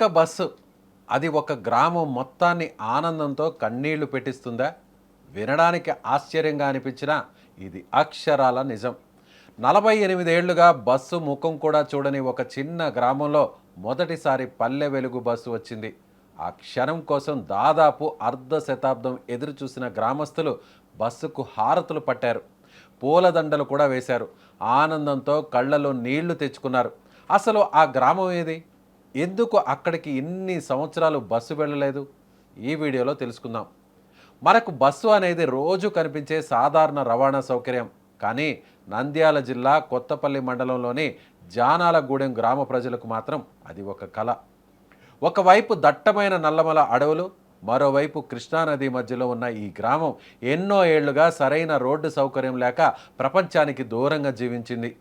ఒక్క బస్సు అది ఒక గ్రామం మొత్తాన్ని ఆనందంతో కన్నీళ్లు పెట్టిస్తుందా? వినడానికి ఆశ్చర్యంగా అనిపించినా ఇది అక్షరాల నిజం. 48 ఏళ్లుగా బస్సు ముఖం కూడా చూడని ఒక చిన్న గ్రామంలో మొదటిసారి పల్లె వెలుగు బస్సు వచ్చింది. ఆ క్షణం కోసం దాదాపు అర్ధ శతాబ్దం ఎదురు చూసిన గ్రామస్తులు బస్సుకు హారతులు పట్టారు, పూలదండలు కూడా వేశారు, ఆనందంతో కళ్ళలో నీళ్లు తెచ్చుకున్నారు. అసలు ఆ గ్రామం ఏది? ఎందుకు అక్కడికి ఇన్ని సంవత్సరాలు బస్సు వెళ్ళలేదు? ఈ వీడియోలో తెలుసుకుందాం. మనకు బస్సు అనేది రోజు కనిపించే సాధారణ రవాణా సౌకర్యం. కానీ నంద్యాల జిల్లా కొత్తపల్లి మండలంలోని జానాలగూడెం గ్రామ ప్రజలకు మాత్రం అది ఒక కళ. ఒకవైపు దట్టమైన నల్లమల అడవులు, మరోవైపు కృష్ణానది మధ్యలో ఉన్న ఈ గ్రామం ఎన్నో ఏళ్లుగా సరైన రోడ్డు సౌకర్యం లేక ప్రపంచానికి దూరంగా జీవించింది.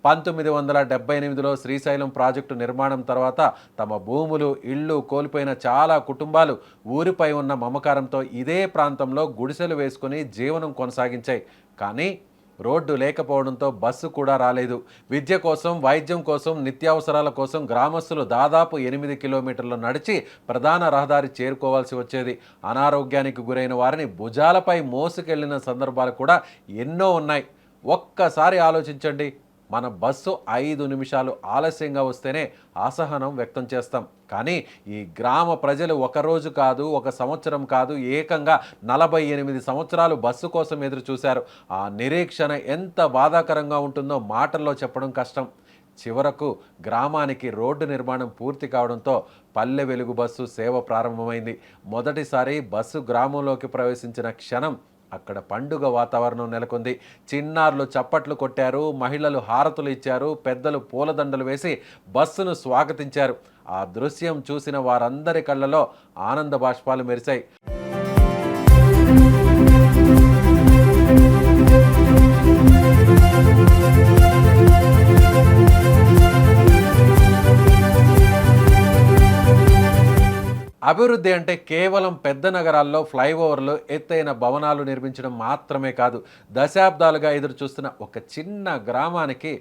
1978లో శ్రీశైలం ప్రాజెక్టు నిర్మాణం తర్వాత తమ భూములు, ఇళ్ళు కోల్పోయిన చాలా కుటుంబాలు ఊరిపై ఉన్న మమకారంతో ఇదే ప్రాంతంలో గుడిసెలు వేసుకుని జీవనం కొనసాగించాయి. కానీ రోడ్డు లేకపోవడంతో బస్సు కూడా రాలేదు. విద్య కోసం, వైద్యం కోసం, నిత్యావసరాల కోసం గ్రామస్తులు దాదాపు 8 కిలోమీటర్లు నడిచి ప్రధాన రహదారి చేరుకోవాల్సి వచ్చేది. అనారోగ్యానికి గురైన వారిని భుజాలపై మోసుకెళ్లిన సందర్భాలు కూడా ఎన్నో ఉన్నాయి. ఒక్కసారి ఆలోచించండి, మన బస్సు 5 నిమిషాలు ఆలస్యంగా వస్తేనే అసహనం వ్యక్తం చేస్తాం. కానీ ఈ గ్రామ ప్రజలు ఒకరోజు కాదు, ఒక సంవత్సరం కాదు, ఏకంగా 48 సంవత్సరాలు బస్సు కోసం ఎదురు చూశారు. ఆ నిరీక్షణ ఎంత బాధాకరంగా ఉంటుందో మాటల్లో చెప్పడం కష్టం. చివరకు గ్రామానికి రోడ్డు నిర్మాణం పూర్తి కావడంతో పల్లె వెలుగు బస్సు సేవ ప్రారంభమైంది. మొదటిసారి బస్సు గ్రామంలోకి ప్రవేశించిన క్షణం అక్కడ పండుగ వాతావరణం నెలకొంది. చిన్నారులు చప్పట్లు కొట్టారు, మహిళలు హారతులు ఇచ్చారు, పెద్దలు పూలదండలు వేసి బస్సును స్వాగతించారు. ఆ దృశ్యం చూసిన వారందరి కళ్ళలో ఆనంద బాష్పాలు మెరిశాయి. అభివృద్ధి అంటే కేవలం పెద్ద నగరాల్లో ఫ్లైఓవర్లు, ఎత్తైన భవనాలు నిర్మించడం మాత్రమే కాదు. దశాబ్దాలుగా ఎదురు చూస్తున్న ఒక చిన్న గ్రామానికి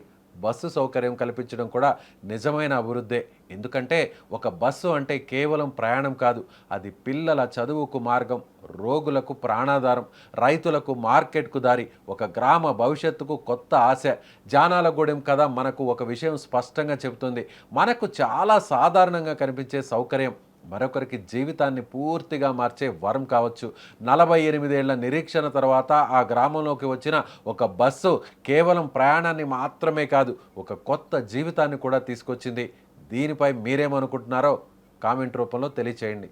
బస్సు సౌకర్యం కల్పించడం కూడా నిజమైన అభివృద్ధే. ఎందుకంటే ఒక బస్సు అంటే కేవలం ప్రయాణం కాదు, అది పిల్లల చదువుకు మార్గం, రోగులకు ప్రాణాధారం, రైతులకు మార్కెట్కు దారి, ఒక గ్రామ భవిష్యత్తుకు కొత్త ఆశ. జానాలగూడెం కథ మనకు ఒక విషయం స్పష్టంగా చెబుతుంది. మనకు చాలా సాధారణంగా కనిపించే సౌకర్యం మరొకరికి జీవితాన్ని పూర్తిగా మార్చే వరం కావచ్చు. 48 ఏళ్ల నిరీక్షణ తర్వాత ఆ గ్రామంలోకి వచ్చిన ఒక బస్సు కేవలం ప్రయాణాన్ని మాత్రమే కాదు, ఒక కొత్త జీవితాన్ని కూడా తీసుకొచ్చింది. దీనిపై మీరేమనుకుంటున్నారో కామెంట్ రూపంలో తెలియచేయండి.